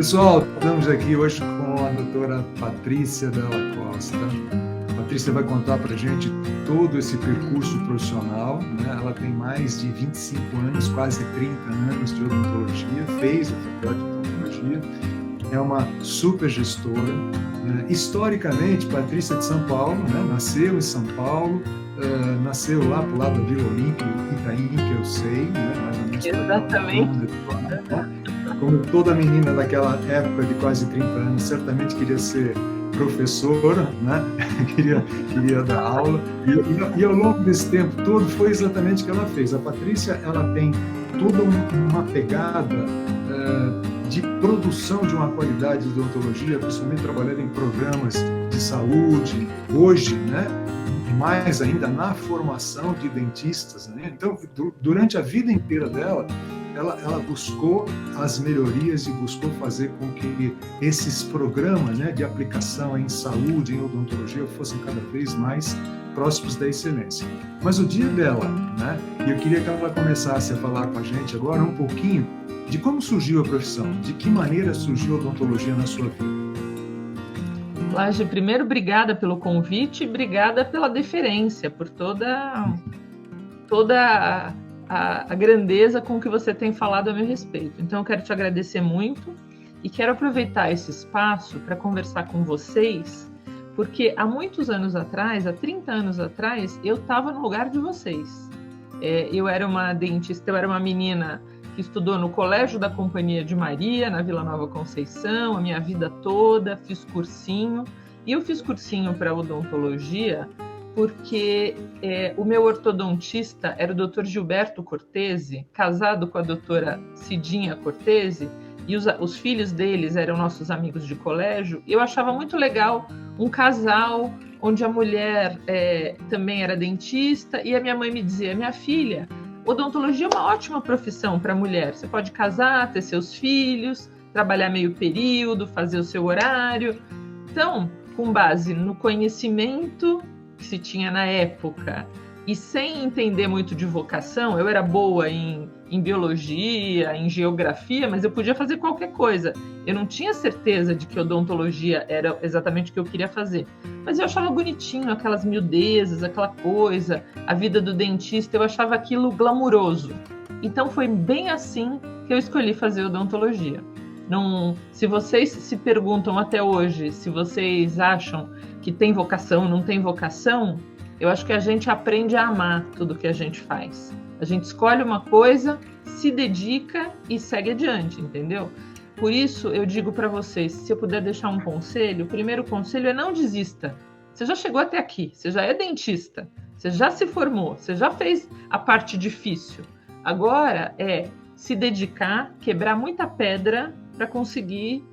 Pessoal, estamos aqui hoje com a doutora Patrícia Della Costa. A Patrícia vai contar para a gente todo esse percurso profissional, né? Ela tem mais de 25 anos, quase 30 anos de odontologia, fez a faculdade de odontologia, é uma super gestora. Né? Historicamente, Patrícia é de São Paulo, né? Nasceu em São Paulo, nasceu lá para o lado da Vila Olímpia, Itaim, que eu sei, né? Mais ou menos. Exatamente. Como toda menina daquela época de quase 30 anos, certamente queria ser professora, né? queria dar aula, e ao longo desse tempo todo foi exatamente o que ela fez. A Patrícia, ela tem toda uma pegada de produção de uma qualidade de odontologia, principalmente trabalhando em programas de saúde, hoje, né? Mais ainda na formação de dentistas, né? Então, durante a vida inteira dela, ela buscou as melhorias e buscou fazer com que esses programas, né, de aplicação em saúde, em odontologia, fossem cada vez mais próximos da excelência. Mas o dia dela, né, e eu queria que ela começasse a falar com a gente agora um pouquinho de como surgiu a profissão, de que maneira surgiu a odontologia na sua vida. Laje, primeiro, obrigada pelo convite, obrigada pela deferência, por toda a grandeza com que você tem falado a meu respeito. Então, eu quero te agradecer muito e quero aproveitar esse espaço para conversar com vocês, porque há muitos anos atrás, há 30 anos atrás, eu estava no lugar de vocês. Eu era uma dentista, eu era uma menina que estudou no Colégio da Companhia de Maria, na Vila Nova Conceição, a minha vida toda, fiz cursinho. E eu fiz cursinho para odontologia porque o meu ortodontista era o Dr. Gilberto Cortese, casado com a doutora Cidinha Cortese, e os filhos deles eram nossos amigos de colégio. Eu achava muito legal um casal onde a mulher também era dentista, e a minha mãe me dizia: minha filha, odontologia é uma ótima profissão para mulher. Você pode casar, ter seus filhos, trabalhar meio período, fazer o seu horário. Então, com base no conhecimento que se tinha na época e sem entender muito de vocação, eu era boa em biologia, em geografia, mas eu podia fazer qualquer coisa. Eu não tinha certeza de que odontologia era exatamente o que eu queria fazer. Mas eu achava bonitinho aquelas miudezas, aquela coisa, a vida do dentista, eu achava aquilo glamuroso. Então foi bem assim que eu escolhi fazer odontologia. Não, se vocês se perguntam até hoje se vocês acham que tem vocação, não tem vocação, eu acho que a gente aprende a amar tudo que a gente faz. A gente escolhe uma coisa, se dedica e segue adiante, entendeu? Por isso, eu digo para vocês, se eu puder deixar um conselho, o primeiro conselho é não desista. Você já chegou até aqui, você já é dentista, você já se formou, você já fez a parte difícil. Agora é se dedicar, quebrar muita pedra para conseguir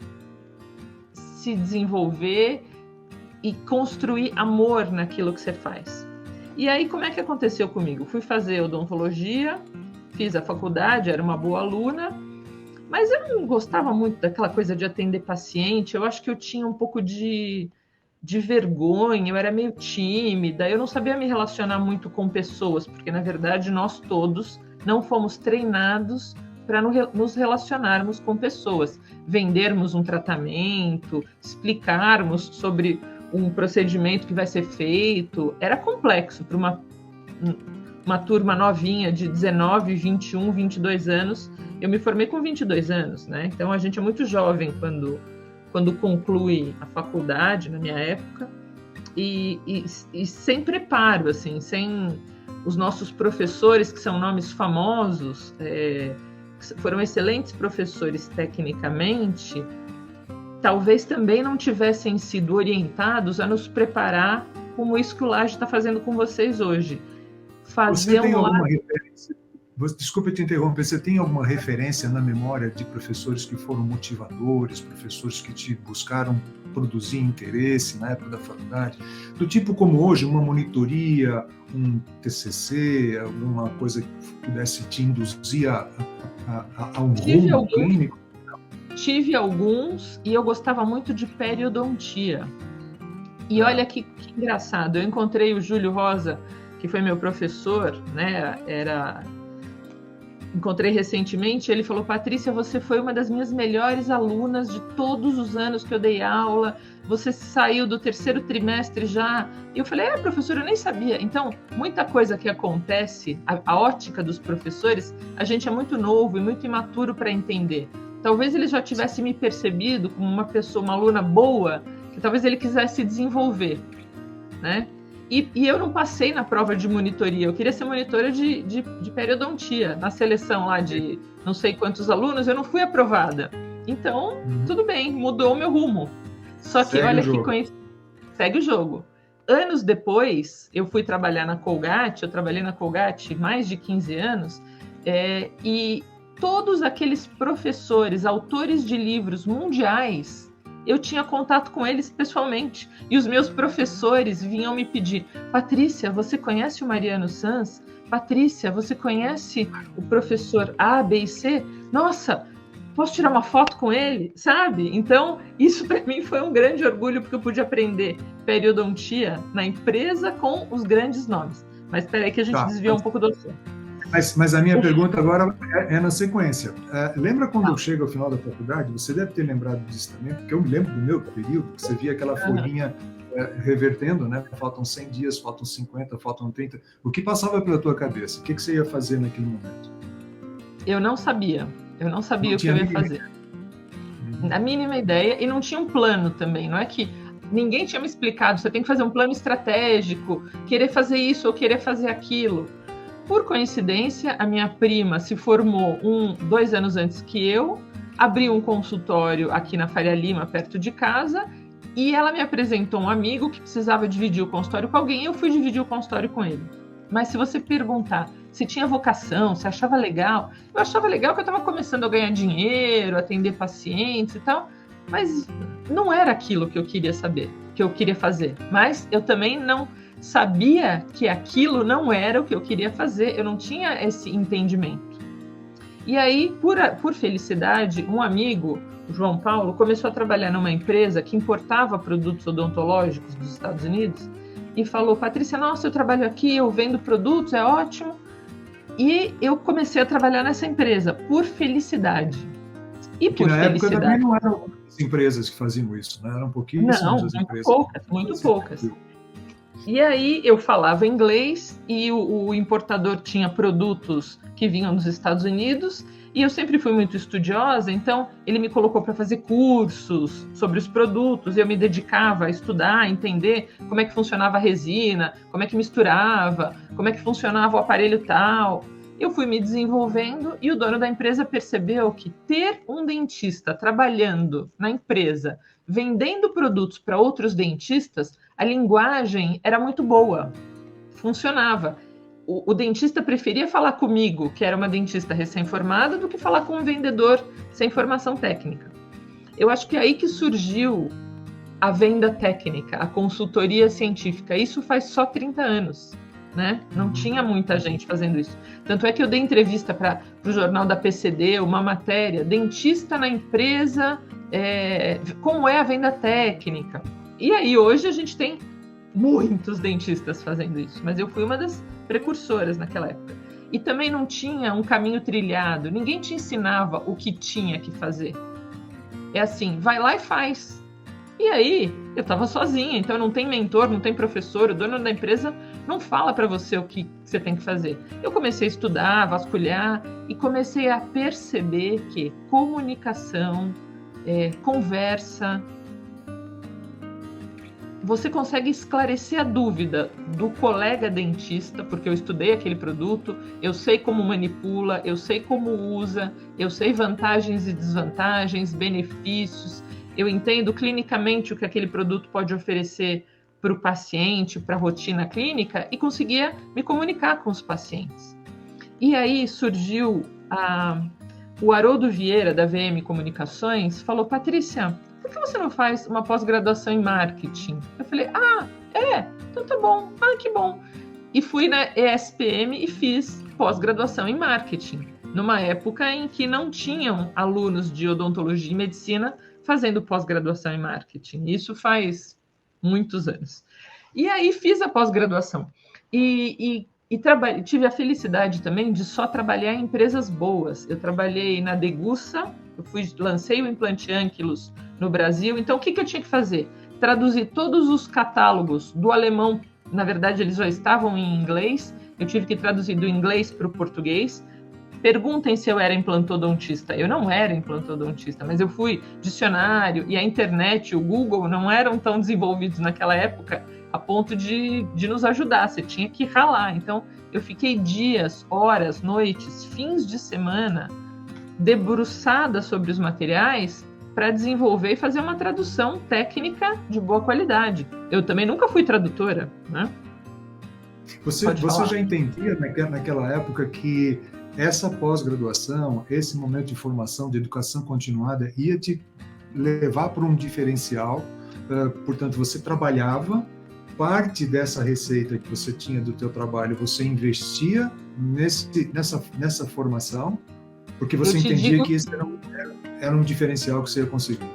se desenvolver e construir amor naquilo que você faz. E aí, como é que aconteceu comigo? Fui fazer odontologia, fiz a faculdade, era uma boa aluna, mas eu não gostava muito daquela coisa de atender paciente. Eu acho que eu tinha um pouco de vergonha, eu era meio tímida, eu não sabia me relacionar muito com pessoas, porque, na verdade, nós todos não fomos treinados para nos relacionarmos com pessoas, vendermos um tratamento, explicarmos sobre um procedimento que vai ser feito. Era complexo para uma turma novinha de 19, 21, 22 anos. Eu me formei com 22 anos, né? Então a gente é muito jovem quando conclui a faculdade, na minha época, e sem preparo, assim, sem os nossos professores, que são nomes famosos, foram excelentes professores tecnicamente, talvez também não tivessem sido orientados a nos preparar como isso que o Laje está fazendo com vocês hoje. Você tem alguma referência? Desculpa te interromper, você tem alguma referência na memória de professores que foram motivadores, professores que te buscaram produzir interesse na época da faculdade, do tipo como hoje, uma monitoria, um TCC, alguma coisa que pudesse te induzir a um rumo clínico? Tive alguns, e eu gostava muito de periodontia. E olha que engraçado, eu encontrei o Júlio Rosa, que foi meu professor, né? encontrei recentemente, ele falou: Patrícia, você foi uma das minhas melhores alunas de todos os anos que eu dei aula, você saiu do 3º trimestre já. E eu falei: professor, eu nem sabia. Então, muita coisa que acontece, a ótica dos professores, a gente é muito novo e muito imaturo para entender. Talvez ele já tivesse me percebido como uma pessoa, uma aluna boa, que talvez ele quisesse desenvolver, né? E eu não passei na prova de monitoria, eu queria ser monitora de periodontia, na seleção lá de não sei quantos alunos, eu não fui aprovada. Então, tudo bem, mudou o meu rumo. Só que, olha que coincidência, segue o jogo. Anos depois, eu fui trabalhar na Colgate, eu trabalhei na Colgate mais de 15 anos, e todos aqueles professores, autores de livros mundiais, eu tinha contato com eles pessoalmente. E os meus professores vinham me pedir: Patrícia, você conhece o Mariano Sanz? Patrícia, você conhece o professor A, B e C? Nossa, posso tirar uma foto com ele? Sabe? Então, isso para mim foi um grande orgulho, porque eu pude aprender periodontia na empresa com os grandes nomes. Mas espera aí que a gente desviou um pouco do assunto. Mas a minha pergunta agora é na sequência. Lembra quando eu chego ao final da faculdade? Você deve ter lembrado disso também, porque eu me lembro do meu período, que você via aquela folhinha revertendo, né? Faltam 100 dias, faltam 50, faltam 30. O que passava pela tua cabeça? O que você ia fazer naquele momento? Eu não sabia o que eu ia fazer. A mínima ideia, e não tinha um plano também. Não é que ninguém tinha me explicado, você tem que fazer um plano estratégico, querer fazer isso ou querer fazer aquilo. Por coincidência, a minha prima se formou 2 anos antes que eu, abriu um consultório aqui na Faria Lima, perto de casa, e ela me apresentou um amigo que precisava dividir o consultório com alguém, e eu fui dividir o consultório com ele. Mas se você perguntar se tinha vocação, se achava legal, eu achava legal que eu estava começando a ganhar dinheiro, atender pacientes e tal, mas não era aquilo que eu queria saber, que eu queria fazer. Mas eu também não sabia que aquilo não era o que eu queria fazer, eu não tinha esse entendimento. E aí, por felicidade, um amigo, o João Paulo, começou a trabalhar numa empresa que importava produtos odontológicos dos Estados Unidos e falou: Patrícia, nossa, eu trabalho aqui, eu vendo produtos, é ótimo. E eu comecei a trabalhar nessa empresa, por felicidade. E por na felicidade. Época também não eram as empresas que faziam isso, né? Eram pouquíssimas as empresas. Muito poucas. E aí eu falava inglês e o importador tinha produtos que vinham dos Estados Unidos e eu sempre fui muito estudiosa, então ele me colocou para fazer cursos sobre os produtos e eu me dedicava a estudar, a entender como é que funcionava a resina, como é que misturava, como é que funcionava o aparelho tal. Eu fui me desenvolvendo e o dono da empresa percebeu que ter um dentista trabalhando na empresa, vendendo produtos para outros dentistas, a linguagem era muito boa, funcionava. O dentista preferia falar comigo, que era uma dentista recém-formada, do que falar com um vendedor sem formação técnica. Eu acho que é aí que surgiu a venda técnica, a consultoria científica. Isso faz só 30 anos. Né? Não tinha muita gente fazendo isso. Tanto é que eu dei entrevista para o jornal da PCD, uma matéria, dentista na empresa, como é a venda técnica. E aí hoje a gente tem muitos dentistas fazendo isso, mas eu fui uma das precursoras naquela época. E também não tinha um caminho trilhado, ninguém te ensinava o que tinha que fazer. É assim, vai lá e faz. E aí, eu estava sozinha, então não tem mentor, não tem professor, o dono da empresa não fala para você o que você tem que fazer. Eu comecei a estudar, vasculhar e comecei a perceber que comunicação, conversa, você consegue esclarecer a dúvida do colega dentista, porque eu estudei aquele produto, eu sei como manipula, eu sei como usa, eu sei vantagens e desvantagens, benefícios, eu entendo clinicamente o que aquele produto pode oferecer para o paciente, para a rotina clínica, e conseguia me comunicar com os pacientes. E aí surgiu o Haroldo Vieira, da VM Comunicações, falou: Patrícia, por que você não faz uma pós-graduação em marketing? Eu falei: então tá bom, que bom. E fui na ESPM e fiz pós-graduação em marketing, numa época em que não tinham alunos de odontologia e medicina fazendo pós-graduação em marketing. Isso faz muitos anos. E aí fiz a pós-graduação. E E tive a felicidade também de só trabalhar em empresas boas. Eu trabalhei na Degussa, lancei o implante Ankylos no Brasil. Então, o que eu tinha que fazer? Traduzir todos os catálogos do alemão. Na verdade, eles já estavam em inglês. Eu tive que traduzir do inglês para o português. Perguntem se eu era implantodontista. Eu não era implantodontista, mas eu fui dicionário, e a internet, o Google, não eram tão desenvolvidos naquela época a ponto de nos ajudar. Você tinha que ralar. Então, eu fiquei dias, horas, noites, fins de semana, debruçada sobre os materiais para desenvolver e fazer uma tradução técnica de boa qualidade. Eu também nunca fui tradutora, né? Você já entendia naquela época que essa pós-graduação, esse momento de formação, de educação continuada, ia te levar para um diferencial? Portanto, você trabalhava, parte dessa receita que você tinha do teu trabalho, você investia nessa formação, porque você entendia que esse era um diferencial que você ia conseguir.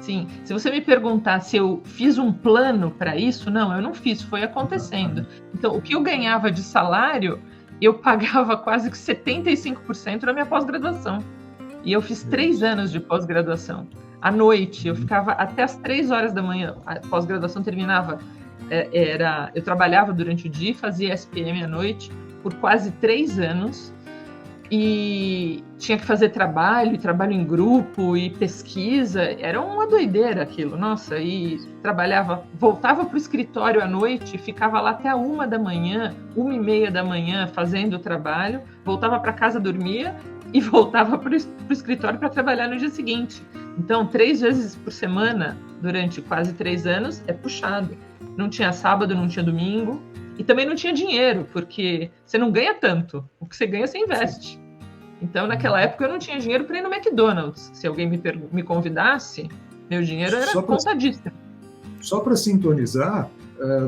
Sim. Se você me perguntar se eu fiz um plano para isso, não, eu não fiz, foi acontecendo. Então, o que eu ganhava de salário, eu pagava quase que 75% da minha pós-graduação. E eu fiz 3 anos de pós-graduação. À noite, eu ficava até as 3 horas da manhã, a pós-graduação terminava, eu trabalhava durante o dia, fazia SPM à noite por quase 3 anos, e tinha que fazer trabalho em grupo e pesquisa, era uma doideira aquilo, nossa, e voltava para o escritório à noite, ficava lá até a 1 da manhã, 1h30 da manhã fazendo o trabalho, voltava para casa, dormia e voltava para o escritório para trabalhar no dia seguinte. Então, 3 vezes por semana, durante quase 3 anos, é puxado. Não tinha sábado, não tinha domingo. E também não tinha dinheiro, porque você não ganha tanto. O que você ganha, você investe. Então, naquela época, eu não tinha dinheiro para ir no McDonald's. Se alguém me convidasse, meu dinheiro era contadíssimo. Só para sintonizar,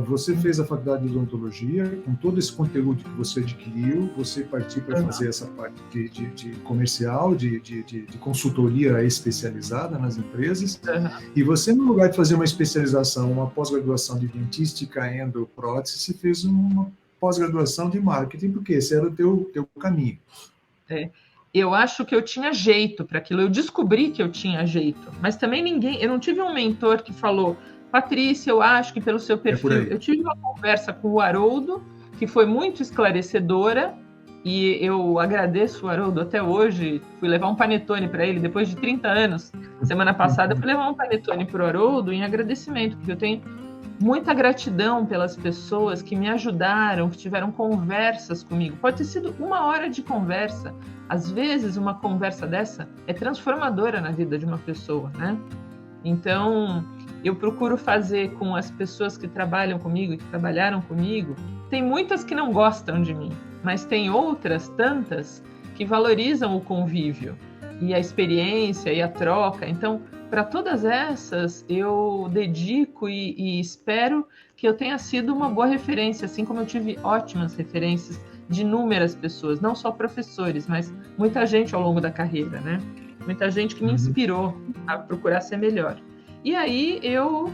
você fez a faculdade de odontologia, com todo esse conteúdo que você adquiriu, você partiu para fazer essa parte de comercial, de consultoria especializada nas empresas, e você, no lugar de fazer uma especialização, uma pós-graduação de dentística, endoprótese, você fez uma pós-graduação de marketing, porque esse era o teu caminho. Eu acho que eu tinha jeito para aquilo, eu descobri que eu tinha jeito, mas também eu não tive um mentor que falou: Patrícia, eu acho que pelo seu perfil... Eu tive uma conversa com o Haroldo, que foi muito esclarecedora, e eu agradeço o Haroldo até hoje. Fui levar um panetone para ele, depois de 30 anos. Semana passada, eu fui levar um panetone para o Haroldo em agradecimento, porque eu tenho muita gratidão pelas pessoas que me ajudaram, que tiveram conversas comigo. Pode ter sido 1 hora de conversa. Às vezes, uma conversa dessa é transformadora na vida de uma pessoa, né? Então, eu procuro fazer com as pessoas que trabalham comigo, que trabalharam comigo. Tem muitas que não gostam de mim, mas tem outras tantas que valorizam o convívio e a experiência e a troca. Então, para todas essas, eu dedico e espero que eu tenha sido uma boa referência, assim como eu tive ótimas referências de inúmeras pessoas, não só professores, mas muita gente ao longo da carreira, né? Muita gente que me inspirou a procurar ser melhor. E aí eu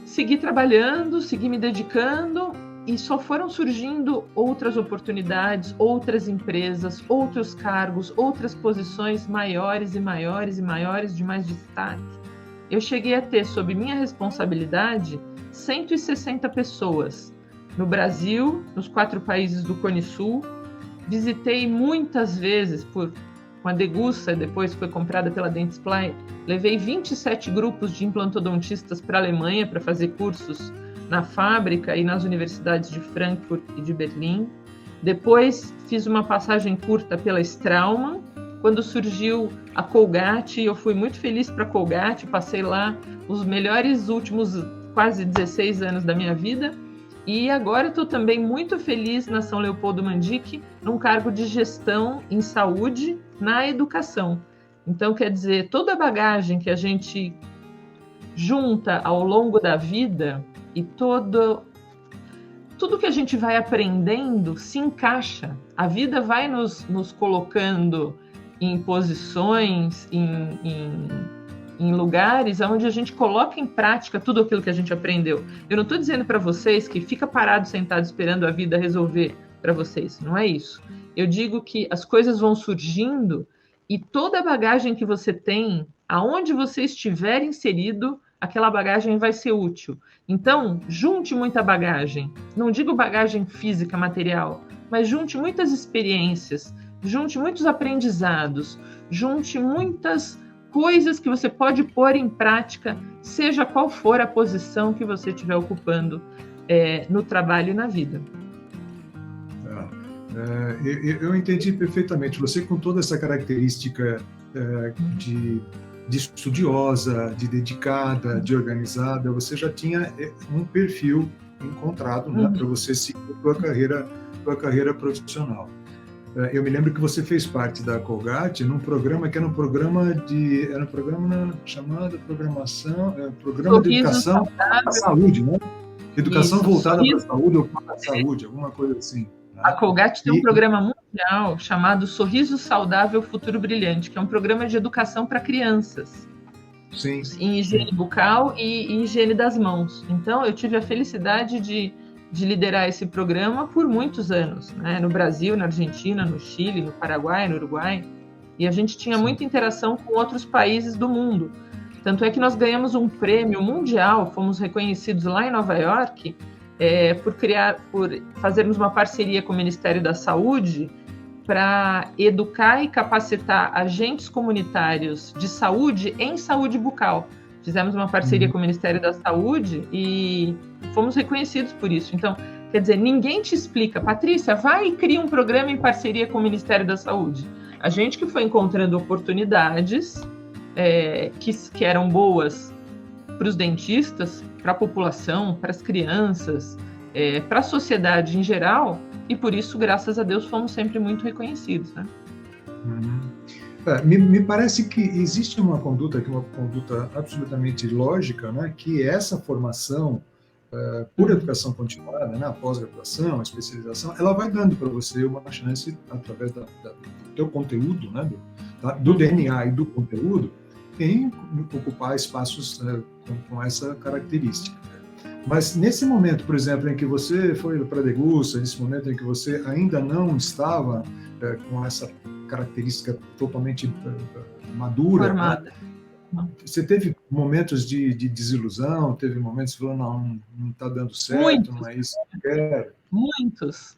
segui trabalhando, segui me dedicando, e só foram surgindo outras oportunidades, outras empresas, outros cargos, outras posições maiores e maiores e maiores, de mais destaque. Eu cheguei a ter, sob minha responsabilidade, 160 pessoas no Brasil, nos 4 países do Cone Sul. Visitei muitas vezes com a Degussa, depois foi comprada pela Dentsply. Levei 27 grupos de implantodontistas para a Alemanha para fazer cursos na fábrica e nas universidades de Frankfurt e de Berlim. Depois fiz uma passagem curta pela Straumann. Quando surgiu a Colgate, eu fui muito feliz para a Colgate, passei lá os melhores últimos quase 16 anos da minha vida. E agora estou também muito feliz na São Leopoldo Mandic, num cargo de gestão em saúde na educação. Então, quer dizer, toda a bagagem que a gente junta ao longo da vida e tudo que a gente vai aprendendo se encaixa. A vida vai nos colocando em posições, em em lugares onde a gente coloca em prática tudo aquilo que a gente aprendeu. Eu não estou dizendo para vocês que fica parado, sentado, esperando a vida resolver para vocês. Não é isso. Eu digo que as coisas vão surgindo e toda a bagagem que você tem, aonde você estiver inserido, aquela bagagem vai ser útil. Então, junte muita bagagem. Não digo bagagem física, material, mas junte muitas experiências, junte muitos aprendizados, junte muitas coisas que você pode pôr em prática, seja qual for a posição que você estiver ocupando no trabalho e na vida. Eu entendi perfeitamente. Você, com toda essa característica de estudiosa, de dedicada, de organizada, você já tinha um perfil encontrado, né, para você seguir a tua carreira profissional. Eu me lembro que você fez parte da Colgate num programa que era um programa chamado Programa de Educação para a Saúde, né? Educação voltada para a saúde ou para a saúde, alguma coisa assim. Né? A Colgate tem um programa mundial chamado Sorriso Saudável Futuro Brilhante, que é um programa de educação para crianças. Sim. Em higiene bucal e higiene das mãos. Então, eu tive a felicidade de liderar esse programa por muitos anos, né? No Brasil, na Argentina, no Chile, no Paraguai, no Uruguai. E a gente tinha muita interação com outros países do mundo. Tanto é que nós ganhamos um prêmio mundial, fomos reconhecidos lá em Nova York, por fazermos uma parceria com o Ministério da Saúde para educar e capacitar agentes comunitários de saúde em saúde bucal. Fizemos uma parceria com o Ministério da Saúde e fomos reconhecidos por isso. Então, quer dizer, ninguém te explica, Patrícia, vai e cria um programa em parceria com o Ministério da Saúde. A gente que foi encontrando oportunidades que eram boas para os dentistas, para a população, para as crianças, para a sociedade em geral, e por isso, graças a Deus, fomos sempre muito reconhecidos, né? Me parece que existe uma conduta absolutamente lógica, né, que essa formação por educação continuada, né, a pós-graduação, a especialização, ela vai dando para você uma chance, através do teu conteúdo, né, do DNA e do conteúdo, em ocupar espaços com essa característica. Mas nesse momento, por exemplo, em que você foi para a Degussa, nesse momento em que você ainda não estava com essa característica totalmente madura, formada, né? Você teve momentos de desilusão, teve momentos que falou, não está dando certo, não é isso que eu quero.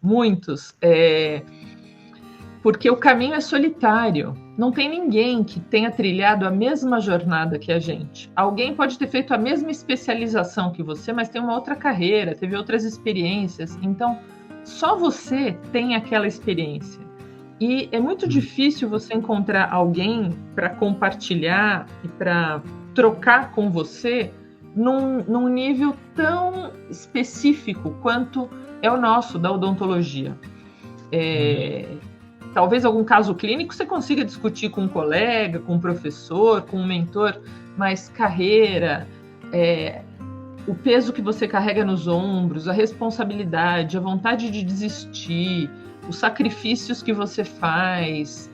Muitos. Porque o caminho é solitário. Não tem ninguém que tenha trilhado a mesma jornada que a gente. Alguém pode ter feito a mesma especialização que você, mas tem uma outra carreira, teve outras experiências. Então, só você tem aquela experiência. E é muito difícil você encontrar alguém para compartilhar e para trocar com você num nível tão específico quanto é o nosso, da odontologia. Talvez algum caso clínico você consiga discutir com um colega, com um professor, com um mentor, mas carreira, o peso que você carrega nos ombros, a responsabilidade, a vontade de desistir, os sacrifícios que você faz,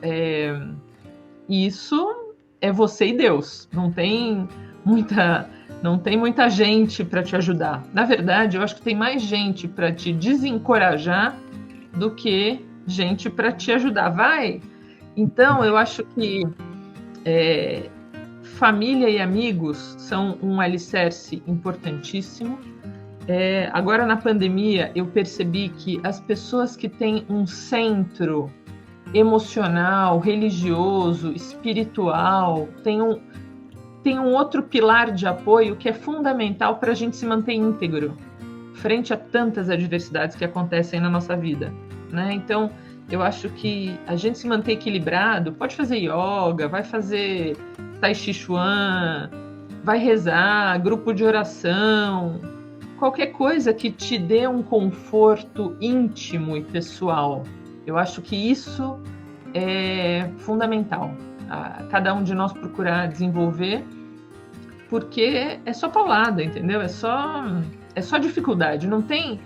isso é você e Deus. Não tem muita gente para te ajudar. Na verdade, eu acho que tem mais gente para te desencorajar do que gente para te ajudar. Vai! Então, eu acho que família e amigos são um alicerce importantíssimo. Agora, na pandemia, eu percebi que as pessoas que têm um centro emocional, religioso, espiritual, têm um outro pilar de apoio que é fundamental para a gente se manter íntegro frente a tantas adversidades que acontecem na nossa vida, né? Então, eu acho que a gente se manter equilibrado, pode fazer yoga, vai fazer tai chi chuan, vai rezar, grupo de oração, qualquer coisa que te dê um conforto íntimo e pessoal. Eu acho que isso é fundamental. Cada um de nós procurar desenvolver, porque é só paulada, entendeu? É só dificuldade, não tem...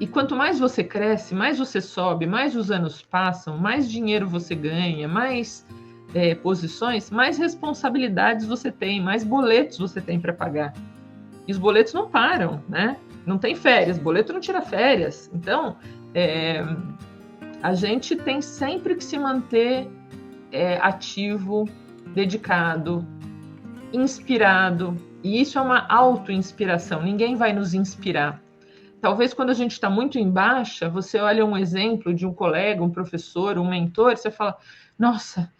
E quanto mais você cresce, mais você sobe, mais os anos passam, mais dinheiro você ganha, mais posições, mais responsabilidades você tem, mais boletos você tem para pagar. E os boletos não param, né? Não tem férias, boleto não tira férias. Então, a gente tem sempre que se manter ativo, dedicado, inspirado. E isso é uma auto-inspiração. Ninguém vai nos inspirar. Talvez quando a gente está muito em baixa, você olha um exemplo de um colega, um professor, um mentor, você fala, nossa,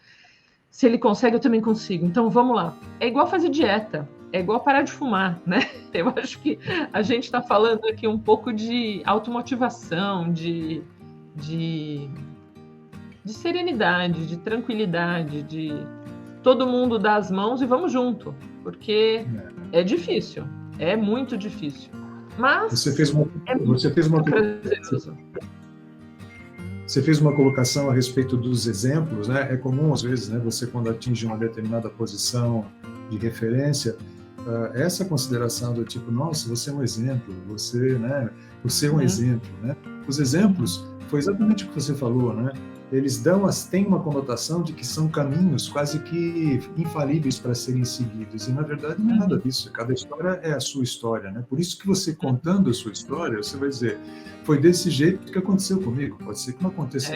se ele consegue, eu também consigo. Então, vamos lá. É igual fazer dieta. É igual parar de fumar, né? Eu acho que a gente está falando aqui um pouco de automotivação, de serenidade, de tranquilidade, de todo mundo dar as mãos e vamos junto, porque é difícil, é muito difícil. Mas você fez uma colocação a respeito dos exemplos, né? É comum às vezes, né? Você quando atinge uma determinada posição de referência, essa consideração do tipo, nossa, você é um exemplo, você é um exemplo, né? Os exemplos, foi exatamente o que você falou, né? Eles têm uma conotação de que são caminhos quase que infalíveis para serem seguidos, e na verdade não é nada disso, cada história é a sua história, né? Por isso que você contando a sua história, você vai dizer, foi desse jeito que aconteceu comigo, pode ser que não aconteça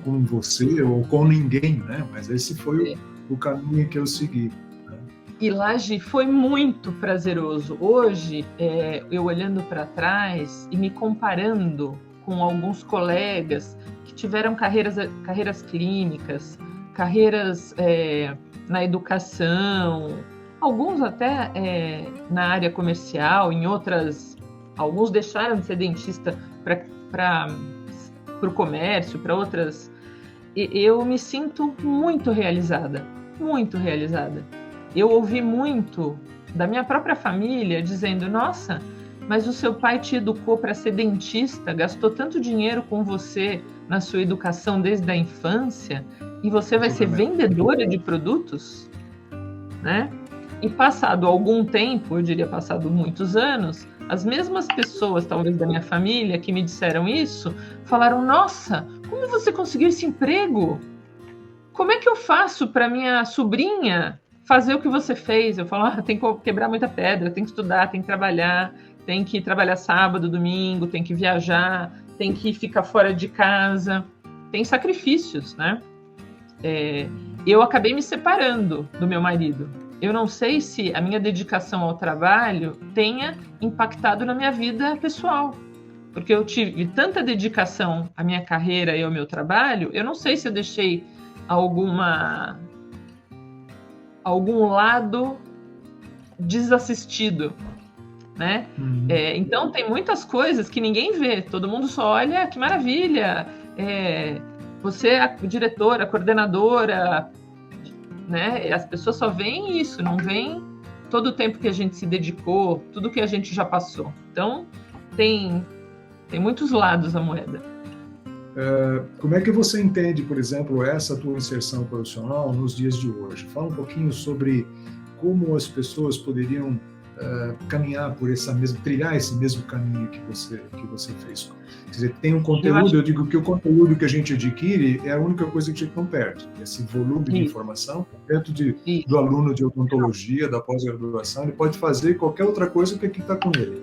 com você ou com ninguém, né? Mas esse foi o caminho que eu segui. E Laje, foi muito prazeroso. Hoje, eu olhando para trás e me comparando com alguns colegas que tiveram carreiras clínicas, carreiras na educação, alguns até na área comercial, em outras, alguns deixaram de ser dentista para o comércio, para outras. Eu me sinto muito realizada, muito realizada. Eu ouvi muito da minha própria família dizendo, nossa, mas o seu pai te educou para ser dentista, gastou tanto dinheiro com você na sua educação desde a infância, e você vai ser vendedora de produtos? Né? E passado algum tempo, eu diria passado muitos anos, as mesmas pessoas, talvez da minha família, que me disseram isso, falaram, nossa, como você conseguiu esse emprego? Como é que eu faço para minha sobrinha fazer o que você fez? Eu falo, tem que quebrar muita pedra, tem que estudar, tem que trabalhar sábado, domingo, tem que viajar, tem que ficar fora de casa, tem sacrifícios, né? Eu acabei me separando do meu marido. Eu não sei se a minha dedicação ao trabalho tenha impactado na minha vida pessoal, porque eu tive tanta dedicação à minha carreira e ao meu trabalho, eu não sei se eu deixei algum lado desassistido, né? Então tem muitas coisas que ninguém vê, todo mundo só olha, que maravilha, você é a diretora, a coordenadora, né? As pessoas só veem isso, não veem todo o tempo que a gente se dedicou, tudo que a gente já passou. Então tem muitos lados a moeda. Como é que você entende, por exemplo, essa tua inserção profissional nos dias de hoje? Fala um pouquinho sobre como as pessoas poderiam caminhar por trilhar esse mesmo caminho que você fez. Quer dizer, tem um conteúdo, eu digo que o conteúdo que a gente adquire é a única coisa que a gente não perde. Esse volume de informação, dentro do aluno de odontologia, da pós-graduação, ele pode fazer qualquer outra coisa que aqui está com ele.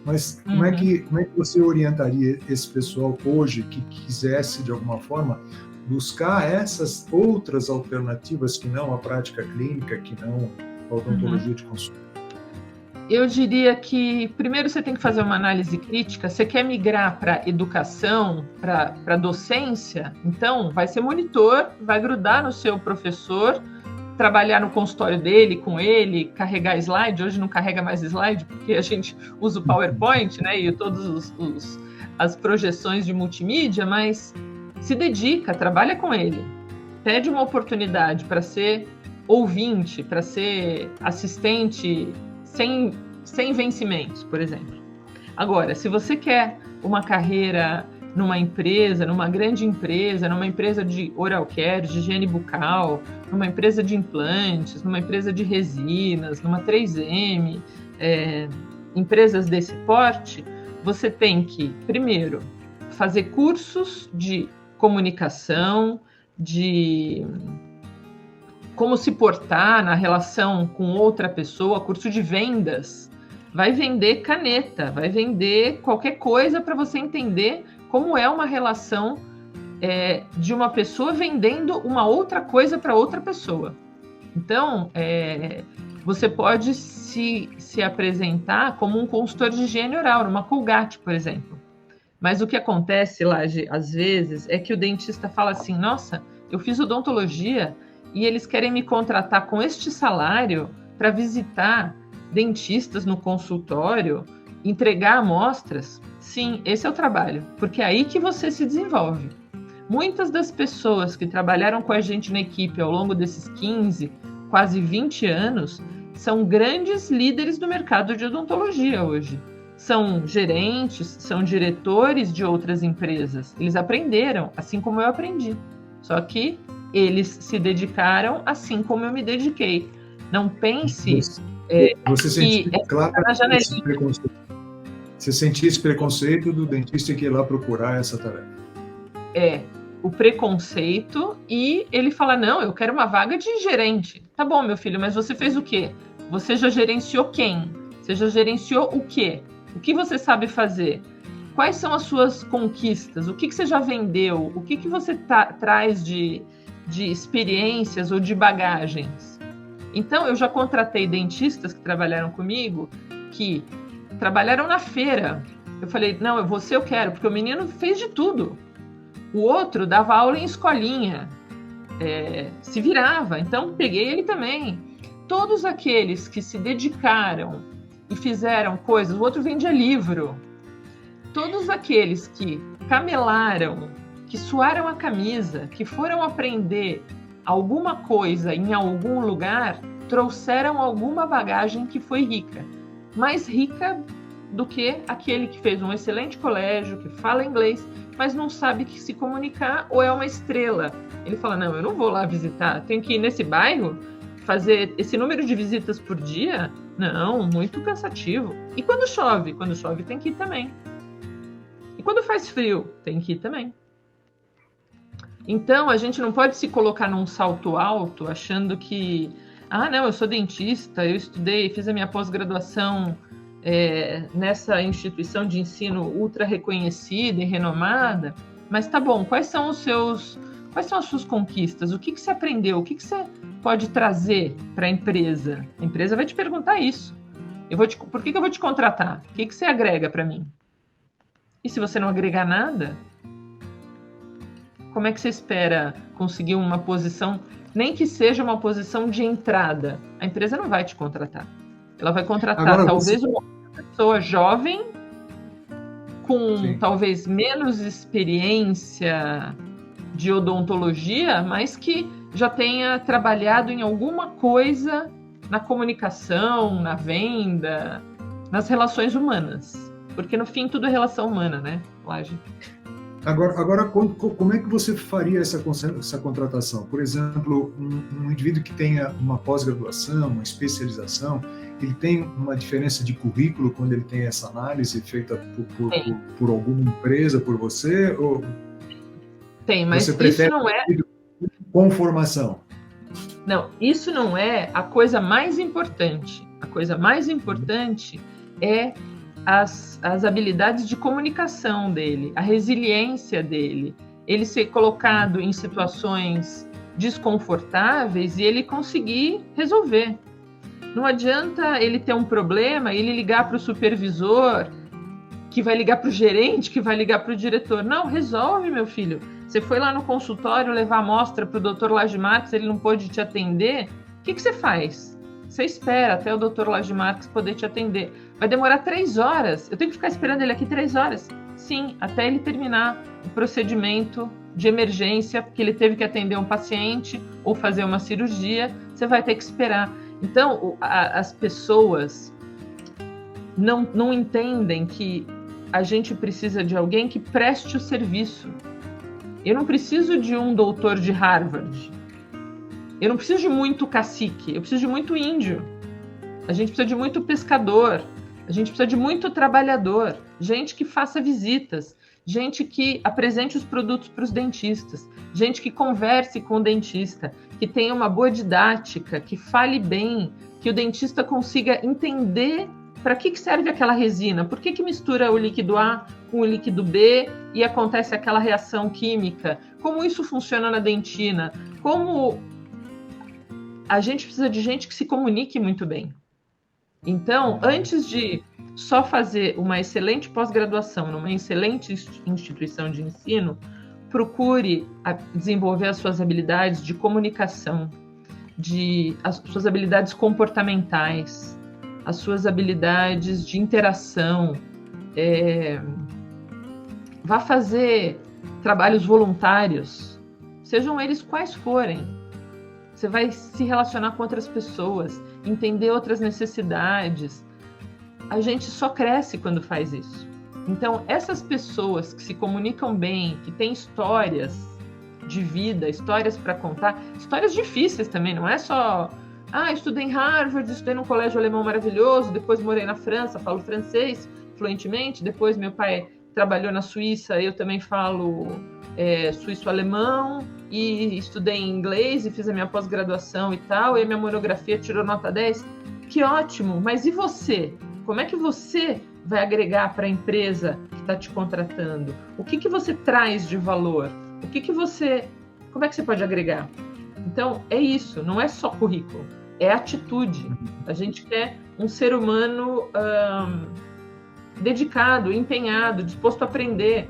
Mas como é que você orientaria esse pessoal hoje que quisesse, de alguma forma, buscar essas outras alternativas que não a prática clínica, que não a odontologia de consulta? Eu diria que, primeiro, você tem que fazer uma análise crítica. Você quer migrar para educação, para docência? Então, vai ser monitor, vai grudar no seu professor, trabalhar no consultório dele, com ele, carregar slide. Hoje não carrega mais slide, porque a gente usa o PowerPoint, né, e todas as projeções de multimídia, mas se dedica, trabalha com ele. Pede uma oportunidade para ser ouvinte, para ser assistente sem vencimentos, por exemplo. Agora, se você quer uma carreira numa empresa, numa grande empresa, numa empresa de oral care, de higiene bucal, numa empresa de implantes, numa empresa de resinas, numa 3M, empresas desse porte, você tem que, primeiro, fazer cursos de comunicação, de como se portar na relação com outra pessoa, curso de vendas, vai vender caneta, vai vender qualquer coisa para você entender como é uma relação de uma pessoa vendendo uma outra coisa para outra pessoa. Então, você pode se apresentar como um consultor de higiene oral, numa Colgate, por exemplo. Mas o que acontece, Laje, às vezes, é que o dentista fala assim, nossa, eu fiz odontologia e eles querem me contratar com este salário para visitar dentistas no consultório, entregar amostras. Sim, esse é o trabalho, porque é aí que você se desenvolve. Muitas das pessoas que trabalharam com a gente na equipe ao longo desses 15, quase 20 anos, são grandes líderes do mercado de odontologia hoje. São gerentes, são diretores de outras empresas. Eles aprenderam, assim como eu aprendi. Só que eles se dedicaram assim como eu me dediquei. Não pense você sentiu, claro, na janelinha. Você sentia esse preconceito do dentista que ia lá procurar essa tarefa? O preconceito, e ele fala, não, eu quero uma vaga de gerente. Tá bom, meu filho, mas você fez o quê? Você já gerenciou quem? Você já gerenciou o quê? O que você sabe fazer? Quais são as suas conquistas? O que você já vendeu? O que você traz de experiências ou de bagagens? Então, eu já contratei dentistas que trabalharam comigo, que trabalharam na feira. Eu falei, não, você eu quero, porque o menino fez de tudo. O outro dava aula em escolinha, se virava, então peguei ele também. Todos aqueles que se dedicaram e fizeram coisas, o outro vendia livro. Todos aqueles que camelaram, que suaram a camisa, que foram aprender alguma coisa em algum lugar, trouxeram alguma bagagem que foi rica. Mais rica do que aquele que fez um excelente colégio, que fala inglês, mas não sabe se comunicar ou é uma estrela. Ele fala, não, eu não vou lá visitar, tenho que ir nesse bairro, fazer esse número de visitas por dia? Não, muito cansativo. E quando chove? Quando chove tem que ir também. E quando faz frio? Tem que ir também. Então, a gente não pode se colocar num salto alto achando que, não, eu sou dentista, eu estudei, fiz a minha pós-graduação nessa instituição de ensino ultra reconhecida e renomada, mas tá bom, quais são as suas conquistas? O que você aprendeu? O que você pode trazer para a empresa? A empresa vai te perguntar isso. Por que eu vou te contratar? O que você agrega para mim? E se você não agregar nada, como é que você espera conseguir uma posição, nem que seja uma posição de entrada? A empresa não vai te contratar. Ela vai contratar Agora, talvez uma pessoa jovem, com Sim. talvez menos experiência de odontologia, mas que já tenha trabalhado em alguma coisa na comunicação, na venda, nas relações humanas. Porque no fim tudo é relação humana, né, Laje? Agora, como é que você faria essa contratação? Por exemplo, um indivíduo que tenha uma pós-graduação, uma especialização, ele tem uma diferença de currículo quando ele tem essa análise feita por alguma empresa, por você? Ou tem, mas você prefere isso não é... com formação? Não, isso não é a coisa mais importante. A coisa mais importante é as habilidades de comunicação dele, a resiliência dele, ele ser colocado em situações desconfortáveis e ele conseguir resolver. Não adianta ele ter um problema e ele ligar para o supervisor, que vai ligar para o gerente, que vai ligar para o diretor. Não, resolve, meu filho. Você foi lá no consultório levar amostra para o Dr. Laje Marques, ele não pôde te atender. O que você faz? Você espera até o Dr. Laje Marques poder te atender. Vai demorar 3 horas. Eu tenho que ficar esperando ele aqui 3 horas? Sim, até ele terminar o procedimento de emergência, porque ele teve que atender um paciente ou fazer uma cirurgia, você vai ter que esperar. Então, as pessoas não entendem que a gente precisa de alguém que preste o serviço. Eu não preciso de um doutor de Harvard. Eu não preciso de muito cacique. Eu preciso de muito índio. A gente precisa de muito pescador. A gente precisa de muito trabalhador. Gente que faça visitas. gente que apresente os produtos para os dentistas, gente que converse com o dentista, que tenha uma boa didática, que fale bem, que o dentista consiga entender para que serve aquela resina, por que mistura o líquido A com o líquido B e acontece aquela reação química, como isso funciona na dentina, como a gente precisa de gente que se comunique muito bem. Então, antes de só fazer uma excelente pós-graduação numa excelente instituição de ensino, procure desenvolver as suas habilidades de comunicação, as suas habilidades comportamentais, as suas habilidades de interação. Vá fazer trabalhos voluntários, sejam eles quais forem. Você vai se relacionar com outras pessoas, entender outras necessidades. A gente só cresce quando faz isso. Então, essas pessoas que se comunicam bem, que têm histórias de vida, histórias para contar, histórias difíceis também, não é só estudei em Harvard, estudei num colégio alemão maravilhoso, depois morei na França, falo francês fluentemente, depois meu pai trabalhou na Suíça, eu também falo suíço-alemão, e estudei em inglês e fiz a minha pós-graduação e tal, e a minha monografia tirou nota 10. Que ótimo! Mas e você? Como é que você vai agregar para a empresa que está te contratando? O que você traz de valor? Como é que você pode agregar? Então, é isso, não é só currículo, é atitude. A gente quer um ser humano dedicado, empenhado, disposto a aprender.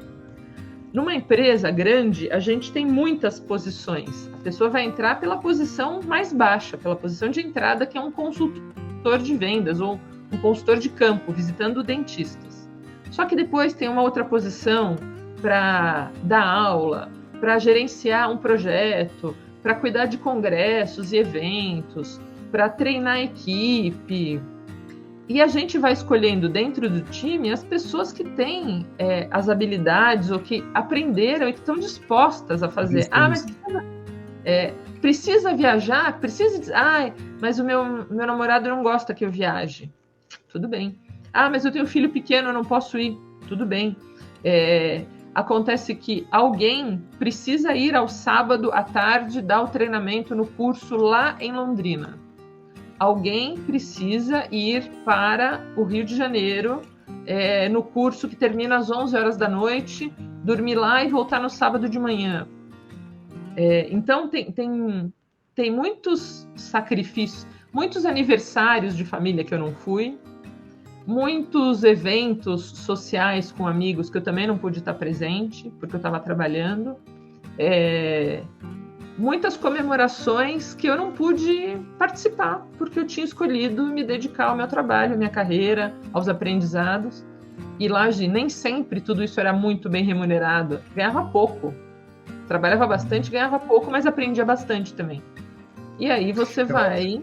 Numa empresa grande, a gente tem muitas posições. A pessoa vai entrar pela posição mais baixa, pela posição de entrada, que é um consultor de vendas ou um consultor de campo, visitando dentistas. Só que depois tem uma outra posição para dar aula, para gerenciar um projeto, para cuidar de congressos e eventos, para treinar a equipe. E a gente vai escolhendo dentro do time as pessoas que têm as habilidades ou que aprenderam e que estão dispostas a fazer. Mas precisa viajar? Mas o meu namorado não gosta que eu viaje. Tudo bem. Mas eu tenho um filho pequeno, eu não posso ir. Tudo bem. Acontece que alguém precisa ir ao sábado à tarde dar o treinamento no curso lá em Londrina. Alguém precisa ir para o Rio de Janeiro no curso que termina às 11 horas da noite, dormir lá e voltar no sábado de manhã. Então, tem muitos sacrifícios, muitos aniversários de família que eu não fui, muitos eventos sociais com amigos que eu também não pude estar presente, porque eu estava trabalhando. Muitas comemorações que eu não pude participar, porque eu tinha escolhido me dedicar ao meu trabalho, à minha carreira, aos aprendizados. E lá, nem sempre tudo isso era muito bem remunerado. Ganhava pouco. Trabalhava bastante, ganhava pouco, mas aprendia bastante também. E aí você vai...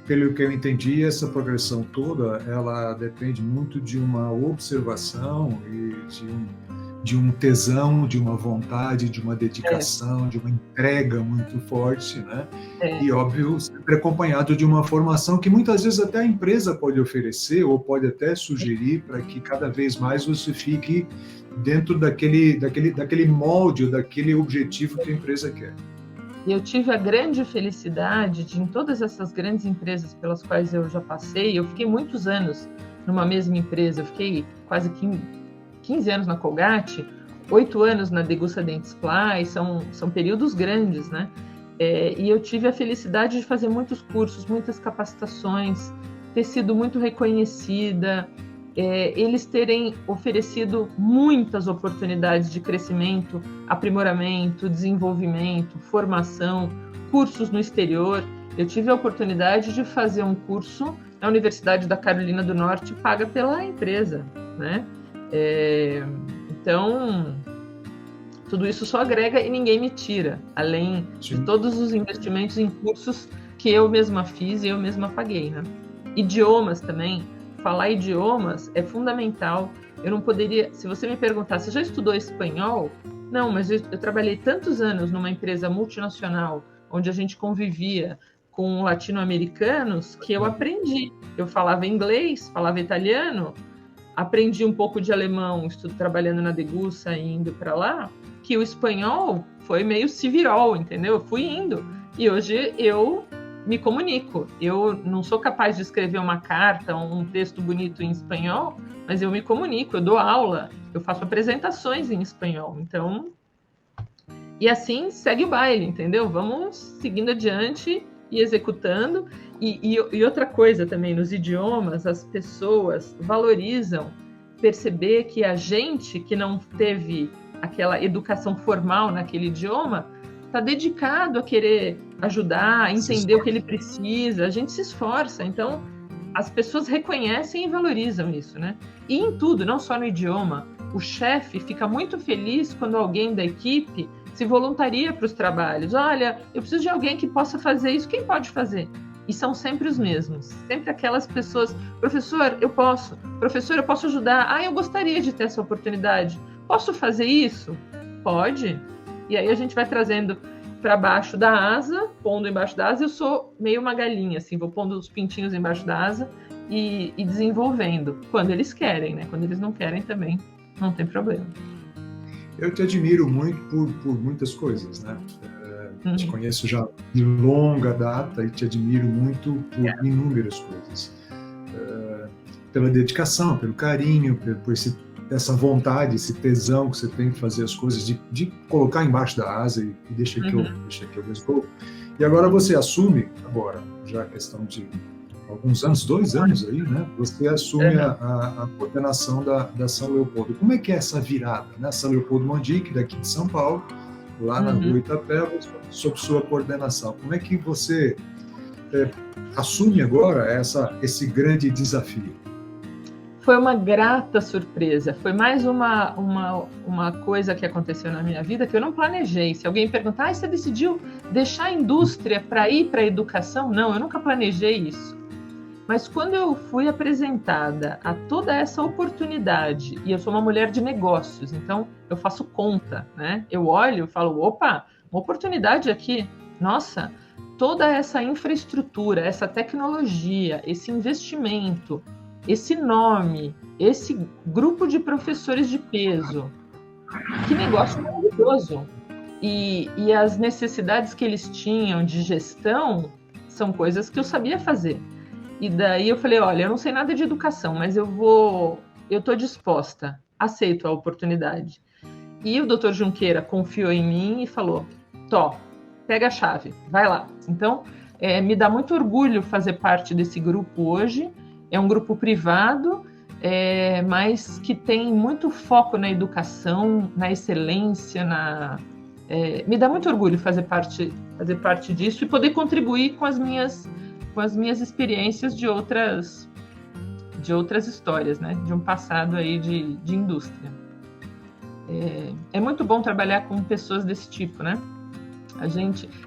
Pelo que eu entendi, essa progressão toda, ela depende muito de uma observação e de um tesão, de uma vontade, de uma dedicação, de uma entrega muito forte, né? E, óbvio, sempre acompanhado de uma formação que muitas vezes até a empresa pode oferecer ou pode até sugerir para que cada vez mais você fique dentro daquele molde, daquele objetivo que a empresa quer. E eu tive a grande felicidade de, em todas essas grandes empresas pelas quais eu já passei, eu fiquei muitos anos numa mesma empresa, eu fiquei quase 15 anos na Colgate, 8 anos na Degussa Dent Supply, são períodos grandes, né? E eu tive a felicidade de fazer muitos cursos, muitas capacitações, ter sido muito reconhecida, eles terem oferecido muitas oportunidades de crescimento, aprimoramento, desenvolvimento, formação, cursos no exterior. Eu tive a oportunidade de fazer um curso na Universidade da Carolina do Norte, paga pela empresa, né? Então, tudo isso só agrega e ninguém me tira, além de todos os investimentos em cursos que eu mesma fiz e eu mesma paguei, né? Idiomas também. Falar idiomas é fundamental. Eu não poderia... Se você me perguntar, você já estudou espanhol? Não, mas eu trabalhei tantos anos numa empresa multinacional, onde a gente convivia com latino-americanos, que eu aprendi. Eu falava inglês, falava italiano, aprendi um pouco de alemão, estudo trabalhando na Degussa e indo para lá, que o espanhol foi meio civirol, entendeu? Eu fui indo. E hoje eu me comunico. Eu não sou capaz de escrever uma carta, um texto bonito em espanhol, mas eu me comunico, eu dou aula, eu faço apresentações em espanhol. Então, e assim segue o baile, entendeu? Vamos seguindo adiante e executando. E outra coisa também, nos idiomas, as pessoas valorizam perceber que a gente que não teve aquela educação formal naquele idioma está dedicado a querer ajudar, a entender o que ele precisa, a gente se esforça. Então, as pessoas reconhecem e valorizam isso, né? E em tudo, não só no idioma. O chefe fica muito feliz quando alguém da equipe se voluntaria para os trabalhos. Olha, eu preciso de alguém que possa fazer isso. Quem pode fazer? E são sempre os mesmos. Sempre aquelas pessoas. Professor, eu posso. Professor, eu posso ajudar. Ah, eu gostaria de ter essa oportunidade. Posso fazer isso? Pode. E aí a gente vai trazendo para baixo da asa, pondo embaixo da asa. Eu sou meio uma galinha, assim, vou pondo os pintinhos embaixo da asa e desenvolvendo. Quando eles querem, né? Quando eles não querem também, não tem problema. Eu te admiro muito por muitas coisas, né? Te conheço já de longa data e te admiro muito por inúmeras coisas. Pela dedicação, pelo carinho, por essa vontade, esse tesão que você tem de fazer as coisas, de colocar embaixo da asa e deixa que eu resolvo. E agora você assume, já a questão de alguns anos, 2 anos aí, né? Você assume a coordenação da São Leopoldo. Como é que é essa virada, né? São Leopoldo Mandic, daqui de São Paulo, lá na Rua Itapeva, sob sua coordenação. Como é que você assume agora esse grande desafio? Foi uma grata surpresa. Foi mais uma coisa que aconteceu na minha vida que eu não planejei. Se alguém perguntar, você decidiu deixar a indústria para ir para a educação? Não, eu nunca planejei isso. Mas quando eu fui apresentada a toda essa oportunidade, e eu sou uma mulher de negócios, então eu faço conta, né? Eu olho e falo, opa, uma oportunidade aqui. Nossa, toda essa infraestrutura, essa tecnologia, esse investimento, esse nome, esse grupo de professores de peso, que negócio maravilhoso. E as necessidades que eles tinham de gestão são coisas que eu sabia fazer. E daí eu falei, olha, eu não sei nada de educação, mas eu estou disposta, aceito a oportunidade. E o Dr. Junqueira confiou em mim e falou, pega a chave, vai lá. Então, me dá muito orgulho fazer parte desse grupo hoje. É um grupo privado, mas que tem muito foco na educação, na excelência, me dá muito orgulho fazer parte disso e poder contribuir com as minhas experiências de outras histórias, né? De um passado aí de indústria. É muito bom trabalhar com pessoas desse tipo, né?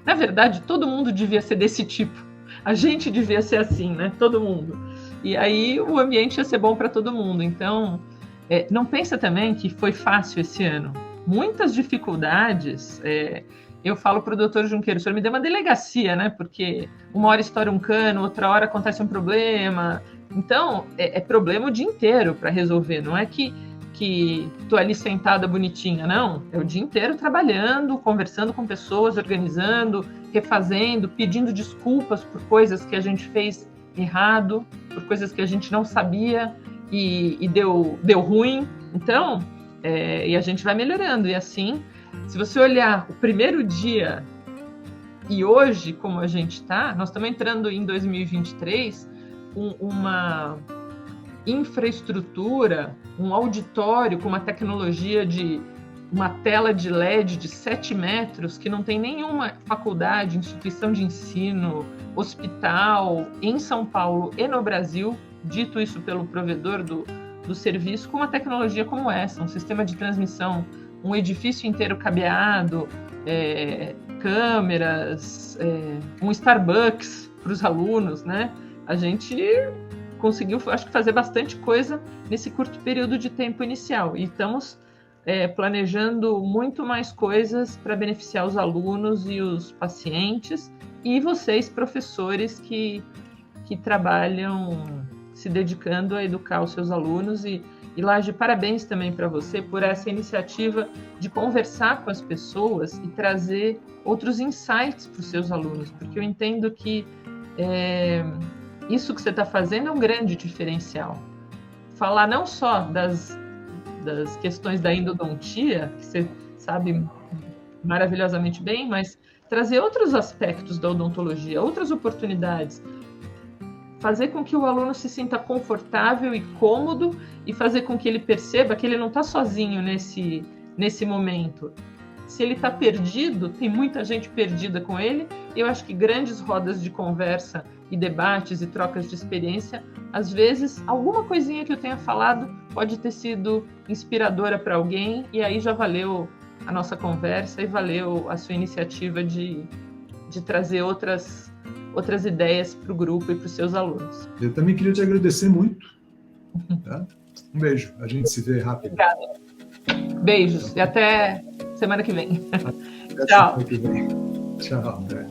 Na verdade, todo mundo devia ser desse tipo. A gente devia ser assim, né? Todo mundo. E aí o ambiente ia ser bom para todo mundo. Então, não pensa também que foi fácil esse ano. Muitas dificuldades. Eu falo para o doutor Junqueiro, o senhor me deu uma delegacia, né? Porque uma hora estoura um cano, outra hora acontece um problema. Então, é problema o dia inteiro para resolver. Não é que estou ali sentada bonitinha, não. É o dia inteiro trabalhando, conversando com pessoas, organizando, refazendo, pedindo desculpas por coisas que a gente fez errado, por coisas que a gente não sabia e deu ruim. Então, e a gente vai melhorando. E assim, se você olhar o primeiro dia e hoje, como a gente está, nós estamos entrando em 2023 com uma infraestrutura, um auditório com uma tecnologia de uma tela de LED de 7 metros que não tem nenhuma faculdade, instituição de ensino, hospital em São Paulo e no Brasil, dito isso pelo provedor do serviço, com uma tecnologia como essa, um sistema de transmissão, um edifício inteiro cabeado, câmeras, um Starbucks para os alunos, né? A gente conseguiu, acho que, fazer bastante coisa nesse curto período de tempo inicial. E estamos planejando muito mais coisas para beneficiar os alunos e os pacientes e vocês, professores, que trabalham se dedicando a educar os seus alunos. E E Laje, parabéns também para você por essa iniciativa de conversar com as pessoas e trazer outros insights para os seus alunos, porque eu entendo que isso que você está fazendo é um grande diferencial. Falar não só das questões da endodontia, que você sabe maravilhosamente bem, mas trazer outros aspectos da odontologia, outras oportunidades, fazer com que o aluno se sinta confortável e cômodo e fazer com que ele perceba que ele não está sozinho nesse momento. Se ele está perdido, tem muita gente perdida com ele. Eu acho que grandes rodas de conversa e debates e trocas de experiência, às vezes, alguma coisinha que eu tenha falado pode ter sido inspiradora para alguém, e aí já valeu a nossa conversa e valeu a sua iniciativa de trazer outras ideias para o grupo e para os seus alunos. Eu também queria te agradecer muito. Tá? Um beijo, a gente se vê rápido. Obrigada. Beijos e até semana que vem. Até Tchau. semana que vem. Tchau, André.